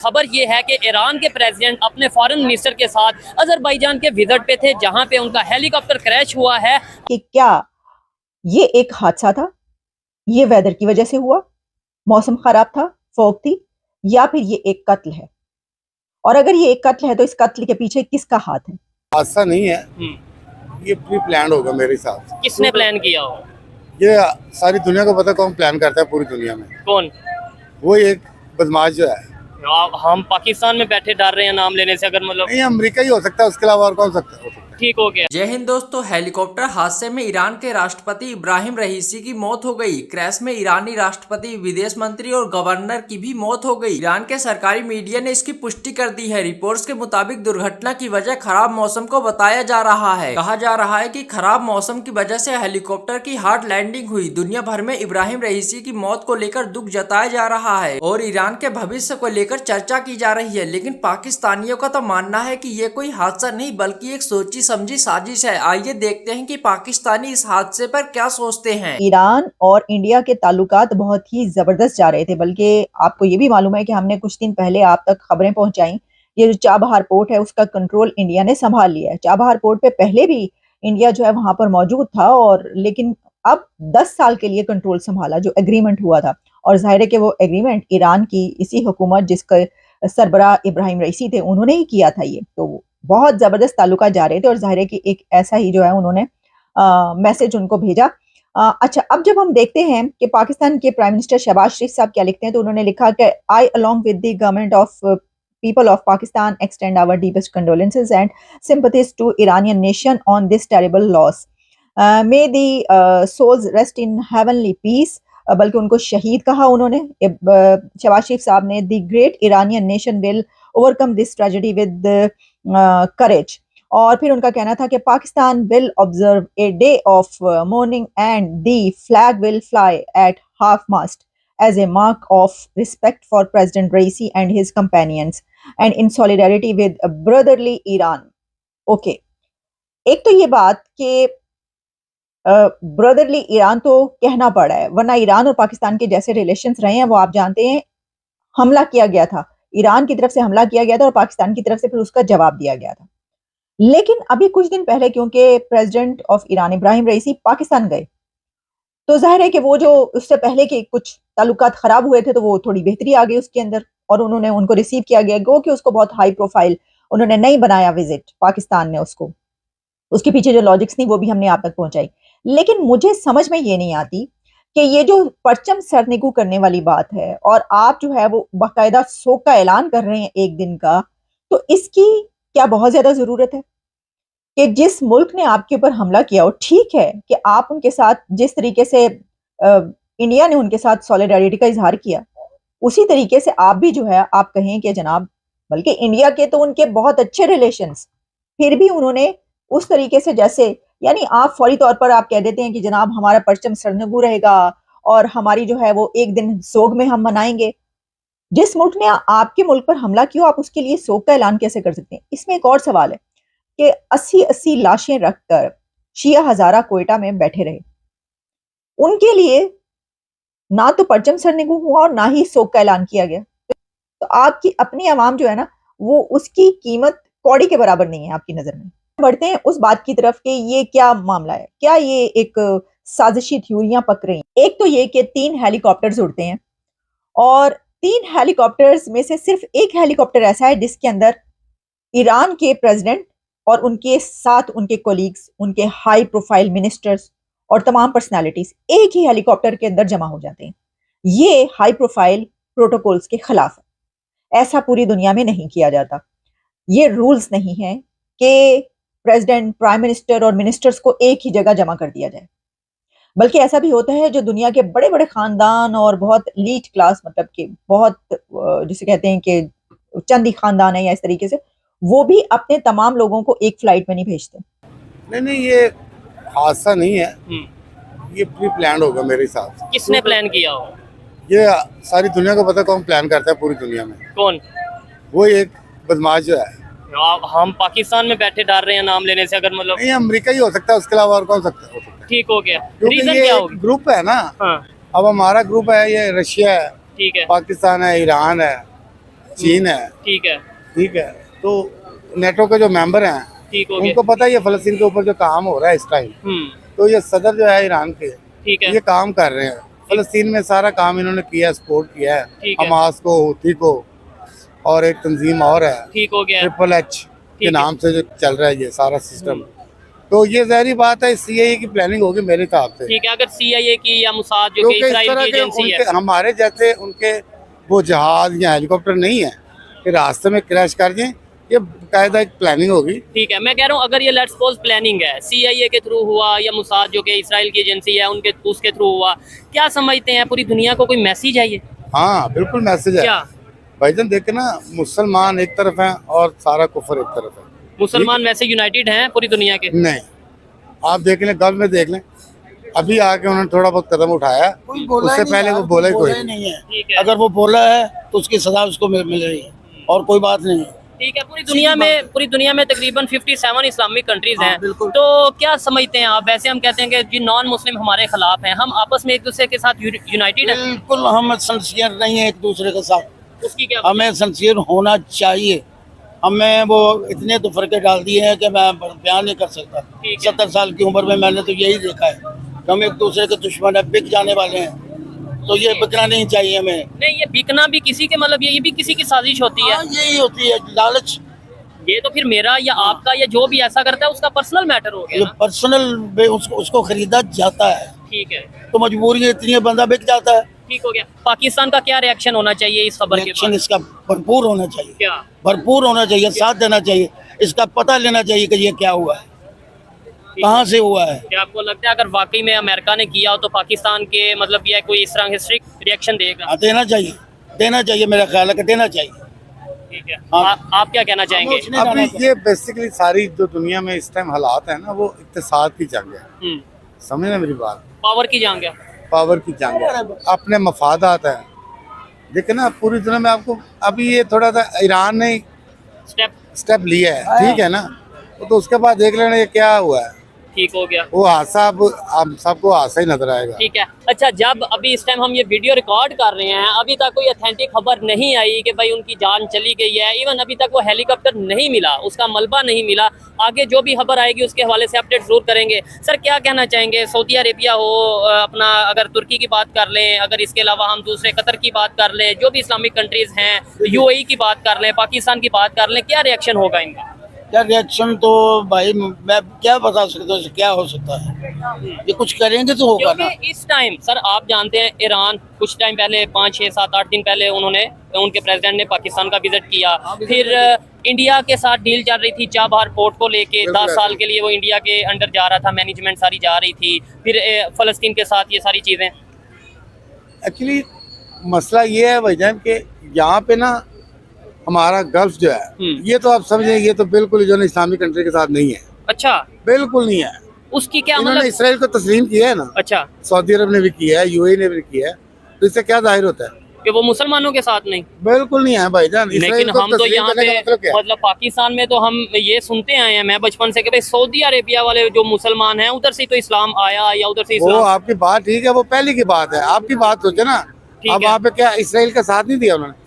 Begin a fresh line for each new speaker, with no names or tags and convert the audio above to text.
खबर ये है कि ईरान के प्रेसिडेंट अपने फॉरेन मिनिस्टर के साथ अजरबैजान के विजिट पे थे, जहां पे उनका हेलीकॉप्टर क्रैश हुआ है।
कि क्या ये एक हादसा था, ये वेदर की वजह से हुआ, मौसम खराब था, फॉग थी, या फिर ये एक कत्ल है? और अगर ये एक कत्ल है तो इस कत्ल के पीछे किसका हाथ है?
हादसा नहीं है, ये प्री प्लान होगा मेरे हिसाब से।
किसने प्लान किया हो?
ये सारी दुनिया को पता कौन प्लान करता है पूरी दुनिया में।
कौन?
वो एक बदमाश जो है।
हम पाकिस्तान में बैठे डर रहे हैं नाम लेने से, अगर मतलब
नहीं, अमेरिका ही हो सकता है, उसके अलावा और कौन सकता है?
ठीक हो गया।
जय हिंद दोस्तों, हेलीकॉप्टर हादसे में ईरान के राष्ट्रपति इब्राहिम रईसी की मौत हो गई। क्रैश में ईरानी राष्ट्रपति, विदेश मंत्री और गवर्नर की भी मौत हो गई। ईरान के सरकारी मीडिया ने इसकी पुष्टि कर दी है। रिपोर्ट्स के मुताबिक दुर्घटना की वजह खराब मौसम को बताया जा रहा है। कहा जा रहा है कि खराब मौसम की वजह से हेलीकॉप्टर की हार्ड लैंडिंग हुई। दुनिया भर में इब्राहिम रईसी की मौत को लेकर दुख जताया जा रहा है और ईरान के भविष्य को लेकर चर्चा की जा रही है। लेकिन पाकिस्तानियों का तो मानना है कि ये कोई हादसा नहीं बल्कि एक सोची समझी साजिश है। आइए देखते हैं कि पाकिस्तानी इस हादसे पर क्या सोचते हैं।
ईरान और इंडिया के ताल्लुकात बहुत ही जबरदस्त जा रहे थे, बल्कि आपको ये भी मालूम है कि हमने कुछ दिन पहले आप तक खबरें पहुंचाई। ये जो चाबहार पोर्ट है उसका कंट्रोल इंडिया ने संभाल लिया है। चाबहार पोर्ट पे पहले भी इंडिया जो है वहां पर मौजूद था, और लेकिन अब 10 साल के लिए कंट्रोल संभाला, जो एग्रीमेंट हुआ था। और जाहिर है कि वो एग्रीमेंट ईरान की इसी हुकूमत जिसका सरबराह इब्राहिम रईसी थे उन्होंने ही किया था। ये तो बहुत जबरदस्त ताल्लुकात जा रहे थे, और जाहिर है कि एक ऐसा ही जो है उन्होंने मैसेज उनको भेजा। अच्छा, अब जब हम देखते हैं कि पाकिस्तान के प्राइम मिनिस्टर शहबाज शरीफ साहब क्या लिखते हैं, तो उन्होंने लिखा कि I along with the government of people of Pakistan extend our deepest condolences and sympathies to Iranian nation on this terrible loss. May the souls rest in heavenly peace. बल्कि उनको शहीद कहा उन्होंने। शहबाज शरीफ साहब ने the great Iranian nation will overcome this tragedy with courage. और फिर उनका कहना था कि Pakistan will observe a day of mourning and the flag will fly at half mast as a mark of respect for President Raisi and his companions and in solidarity with brotherly Iran. Okay, एक तो ये बात कि brotherly Iran तो कहना पड़ा है, वरना ईरान और पाकिस्तान के जैसे रिलेशंस रहे हैं वो आप जानते हैं। हमला किया गया था, ईरान की तरफ से हमला किया गया था और पाकिस्तान की तरफ से फिर उसका जवाब दिया गया था। लेकिन अभी कुछ दिन पहले क्योंकि प्रेसिडेंट ऑफ ईरान इब्राहिम रईसी पाकिस्तान गए, तो जाहिर है कि वो जो उससे पहले के कुछ ताल्लुकात खराब हुए थे तो वो थोड़ी बेहतरी आ गई उसके अंदर, और उन्होंने उनको रिसीव किया गया। गो कि उसको बहुत हाई प्रोफाइल उन्होंने नहीं बनाया विजिट पाकिस्तान ने उसको, उसके पीछे जो लॉजिक्स थी वो भी हमने आप तक पहुंचाई। लेकिन मुझे समझ में ये नहीं आती कि ये जो परचम सरनिगू करने वाली बात है और आप जो है वो बाकायदा शोक का ऐलान कर रहे हैं एक दिन का, तो इसकी क्या बहुत ज्यादा जरूरत है? कि जिस मुल्क ने आपके ऊपर हमला किया हो, ठीक है कि आप उनके साथ जिस तरीके से इंडिया ने उनके साथ सॉलिडारिटी का इजहार किया, उसी तरीके से आप भी जो है आप कहें कि जनाब, बल्कि इंडिया के तो उनके बहुत अच्छे रिलेशंस, फिर भी उन्होंने उस तरीके से जैसे, यानी आप फौरी तौर पर आप कह देते हैं कि जनाब हमारा परचम सरनगू रहेगा और हमारी जो है वो एक दिन सोग में हम मनाएंगे। जिस मुल्क ने आपके मुल्क पर हमला किया आप उसके लिए सोग का ऐलान कैसे कर सकते हैं? इसमें एक और सवाल है कि 80-80 लाशें रखकर शिया हजारा कोयटा में बैठे रहे, उनके लिए ना तो परचम सरनिगू हुआ और ना ही शोक का ऐलान किया गया। तो आपकी अपनी आवाम जो है ना, वो उसकी कीमत कौड़ी के बराबर नहीं है आपकी नजर में। बढ़ते हैं उस बात की तरफ कि ये क्या मामला है, क्या ये एक साजिशी थ्योरियां पक रही हैं? एक तो ये कि 3 हेलीकॉप्टर्स उड़ते हैं और 3 हेलीकॉप्टर्स में से सिर्फ एक हेलीकॉप्टर ऐसा है जिसके अंदर ईरान के प्रेसिडेंट और उनके साथ उनके कोलीग्स, उनके हाई प्रोफाइल मिनिस्टर्स और तमाम पर्सनालिटीज एक ही हेलीकॉप्टर के अंदर जमा हो जाते हैं। ये हाई प्रोफाइल प्रोटोकॉल्स के खिलाफ है, ऐसा पूरी दुनिया में नहीं किया जाता। ये रूल्स नहीं है कि प्रेसिडेंट, प्राइम मिनिस्टर और मिनिस्टर्स को एक ही जगह जमा कर दिया जाए, बल्कि ऐसा भी होता है जो दुनिया के बड़े बड़े खानदान और बहुत लीड क्लास, मतलब कि बहुत जिसे कहते हैं कि चंदी खानदान है या इस तरीके से, वो भी अपने तमाम लोगों को एक फ्लाइट में नहीं भेजते।
नहीं नहीं, ये हादसा नहीं है, ये प्री प्लान होगा मेरे हिसाब से।
किसने प्लान किया हो?
ये सारी दुनिया को पता कौन प्लान करता है पूरी दुनिया में।
कौन?
वो एक बदमाश जो है।
हम पाकिस्तान में बैठे डर रहे हैं नाम लेने से, अगर मतलब
नहीं, अमेरिका ही हो सकता है, उसके अलावा और कौन सकता है?
ठीक हो गया।
क्योंकि
रीजन
ये
क्या होगी?
ग्रुप है ना।
हाँ,
अब हमारा ग्रुप है, ये रशिया है,
ठीक है,
पाकिस्तान है, ईरान है, चीन है,
ठीक है,
ठीक है, तो नेटो के जो मेंबर हैं
ठीक हो गया।
उनको पता है ये फलस्तीन के ऊपर जो काम हो रहा है इस टाइम, तो ये सदर जो है ईरान के,
ठीक है,
ये काम कर रहे हैं फलस्तीन में, सारा काम इन्होंने किया, सपोर्ट किया है
ठीक है।
हमास को, हूथी को, और एक तंजीम और है
ठीक हो गया।
ट्रिपल एच के
है।
नाम से जो चल रहा है ये सारा सिस्टम। तो ये जहरी बात है, CIA की प्लानिंग होगी मेरे हिसाब से,
ठीक है, अगर CIA की या मुसाद जो कि
क्योंकि इस
इजराइल
तरह
की
के
एजेंसी है।
उनके हमारे जैसे उनके वो जहाज या हेलीकॉप्टर नहीं है कि रास्ते में क्रैश कर जाए, ये कायदा एक प्लानिंग होगी।
ठीक है, मैं कह रहा हूँ अगर ये लेट्स सपोज प्लानिंग है, CIA के थ्रू हुआ या मुसाद जो कि इजराइल की एजेंसी है उनके उसके थ्रू हुआ, क्या समझते हैं पूरी दुनिया को कोई मैसेज है ये?
हाँ बिल्कुल मैसेज है
क्या
भाईजान, देखे ना, मुसलमान एक तरफ है और सारा कुफर एक तरफ है।
मुसलमान वैसे यूनाइटेड हैं पूरी दुनिया के?
नहीं, आप देख लें, गल्फ में देख लें, अभी आके उन्होंने थोड़ा बहुत कदम उठाया, उससे पहले वो बोला ही कोई
नहीं है।
ठीक है,
अगर वो बोला है तो उसकी सजा उसको मिल रही है और कोई बात नहीं है।
ठीक है। पूरी दुनिया में तकरीबन 57 इस्लामिक कंट्रीज
हाँ,
हैं,
बिल्कुल।
तो क्या समझते हैं आप? वैसे हम कहते हैं कि जी नॉन मुस्लिम हमारे खिलाफ हैं, हम आपस में एक दूसरे के साथ यूनाइटेड हैं,
बिल्कुल हम सिंसियर नहीं है एक दूसरे के साथ,
उसकी क्या?
हमें सिंसियर होना चाहिए। हमें वो इतने तो फर्के डाल दिए हैं कि मैं बयान नहीं कर सकता।
ठीक है।
70 साल की उम्र में मैंने तो यही देखा है कि हम एक दूसरे के दुश्मन है, बिक जाने वाले हैं, तो ये बिकना नहीं चाहिए हमें।
नहीं, ये बिकना भी किसी के मतलब ये भी किसी की साजिश होती है।
हाँ, यही होती है लालच।
ये तो फिर मेरा या आपका या जो भी ऐसा करता है उसका पर्सनल मैटर हो
ये
गया ना।
पर्सनल उसको खरीदा जाता है,
ठीक है,
तो मजबूरी इतनी है, बंदा बिक जाता है।
ठीक हो गया। पाकिस्तान का क्या रिएक्शन होना चाहिए इस खबर के
रिएक्शन
बाद?
इसका भरपूर होना चाहिए,
क्या?
भरपूर होना चाहिए, साथ देना चाहिए, इसका पता लेना चाहिए कि ये क्या हुआ है,
ठीक
कहाँ से हुआ है।
क्या आपको लगता है अगर वाकई में अमेरिका ने किया हो तो पाकिस्तान के मतलब ये कोई इस तरह के स्ट्रिक्ट रिएक्शन देगा?
हाँ, देना चाहिए, मेरा ख्याल है कि देना चाहिए।
ठीक है,
हाँ।
आप क्या कहना चाहेंगे?
अभी ये बेसिकली सारी जो दुनिया में इस टाइम हालात है ना, वो इक्तिसाद की जंग है, समझे ना मेरी बात,
पावर की जंग है।
पावर की जंग है, अपने मफादात है। देखिए ना, पूरी दुनिया में आपको अभी ये थोड़ा सा ईरान ने स्टेप लिया है, ठीक है ना, तो उसके बाद देख लेना ये क्या हुआ है,
ठीक हो गया।
वो हादसा अब हम सबको हादसा ही नजर आएगा।
ठीक है, अच्छा, जब अभी इस टाइम हम ये वीडियो रिकॉर्ड कर रहे हैं, अभी तक कोई अथेंटिक खबर नहीं आई कि भाई उनकी जान चली गई है, इवन अभी तक वो हेलीकॉप्टर नहीं मिला, उसका मलबा नहीं मिला। आगे जो भी खबर आएगी उसके हवाले से अपडेट जरूर करेंगे। सर क्या कहना चाहेंगे? सऊदी अरेबिया हो, अपना अगर तुर्की की बात कर लें, अगर इसके अलावा हम दूसरे कतर की बात कर लें, जो भी इस्लामिक कंट्रीज हैं, UAE की बात कर लें, पाकिस्तान की बात कर लें, क्या रिएक्शन होगा इनका?
क्या रिएक्शन तो भाई मैं क्या बता सकता हूँ, क्या हो सकता है, ये कुछ करेंगे तो होगा ना।
क्योंकि इस टाइम सर आप जानते हैं ईरान कुछ टाइम पहले 5, 6, 7, 8 दिन पहले उनके प्रेसिडेंट ने पाकिस्तान का विजिट किया, फिर इंडिया के साथ डील चल रही थी चाबहार पोर्ट को लेके, 10 साल के लिए वो इंडिया के अंडर जा रहा था, मैनेजमेंट सारी जा रही थी, फिर फलस्तीन के साथ ये सारी चीजें।
एक्चुअली मसला ये है भाईजान कि यहाँ पे ना हमारा गल्फ जो है, ये तो आप समझे, ये तो बिल्कुल जो है इस्लामिक कंट्री के साथ नहीं है,
अच्छा,
बिल्कुल नहीं है।
उसकी क्या
इन्होंने
मतलब?
इसराइल को तस्लीम किया है ना,
अच्छा,
सऊदी अरब ने भी किया है, UAE ने भी किया है, तो इससे क्या जाहिर होता है?
कि वो मुसलमानों के साथ नहीं।
बिल्कुल नहीं है भाईजान।
लेकिन
इसराइल को
हम तो
तस्लीम
यहाँ
करने
पे
का मतलब क्या है?
मतलब पाकिस्तान में तो हम ये सुनते आए हैं, मैं बचपन से, कि भाई सऊदी अरेबिया वाले जो मुसलमान हैं उधर से तो इस्लाम आया या उधर से
वो
इस्लाम।
आपकी बात ठीक है, वो पहले की बात है, आपकी बात सोचे ना।
ठीक
अब
है।
वहाँ पे क्या इसराइल का साथ नहीं दिया उन्होंने?